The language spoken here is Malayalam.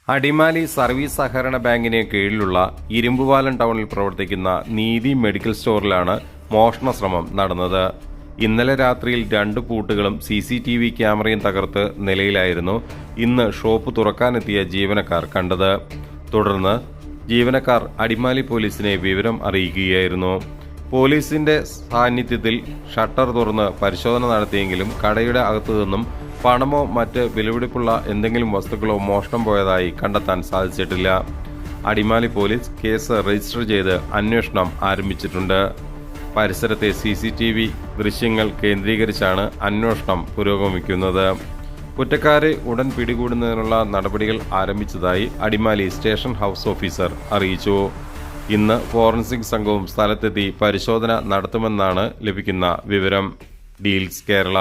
അടിമാലി സർവീസ് സഹകരണ ബാങ്കിന് കീഴിലുള്ള ഇരുമ്പുപാലം ടൗണിൽ പ്രവർത്തിക്കുന്ന നീതി മെഡിക്കൽ സ്റ്റോറിലാണ് മോഷണ ശ്രമം നടന്നത്. ഇന്നലെ രാത്രിയിൽ 2 പൂട്ടുകളും CCTV ക്യാമറയും തകർത്ത് നിലയിലായിരുന്നു ഇന്ന് ഷോപ്പ് തുറക്കാനെത്തിയ ജീവനക്കാർ കണ്ടത്. തുടർന്ന് ജീവനക്കാർ അടിമാലി പോലീസിനെ വിവരം അറിയിക്കുകയായിരുന്നു. പോലീസിന്റെ സാന്നിധ്യത്തിൽ ഷട്ടർ തുറന്ന് പരിശോധന നടത്തിയെങ്കിലും കടയുടെ അകത്തുനിന്നും പണമോ മറ്റ് വിലപിടിപ്പുള്ള എന്തെങ്കിലും വസ്തുക്കളോ മോഷണം പോയതായി കണ്ടെത്താൻ സാധിച്ചിട്ടില്ല. അടിമാലി പോലീസ് കേസ് രജിസ്റ്റർ ചെയ്ത് അന്വേഷണം ആരംഭിച്ചിട്ടുണ്ട്. പരിസരത്തെ CCTV ദൃശ്യങ്ങൾ കേന്ദ്രീകരിച്ചാണ് അന്വേഷണം പുരോഗമിക്കുന്നത്. കുറ്റക്കാരെ ഉടൻ പിടികൂടുന്നതിനുള്ള നടപടികൾ ആരംഭിച്ചതായി അടിമാലി സ്റ്റേഷൻ ഹൗസ് ഓഫീസർ അറിയിച്ചു. ഇന്ന് ഫോറൻസിക് സംഘവും സ്ഥലത്തെത്തി പരിശോധന നടത്തുമെന്നാണ് ലഭിക്കുന്ന വിവരം. ഡീൽസ് കേരള.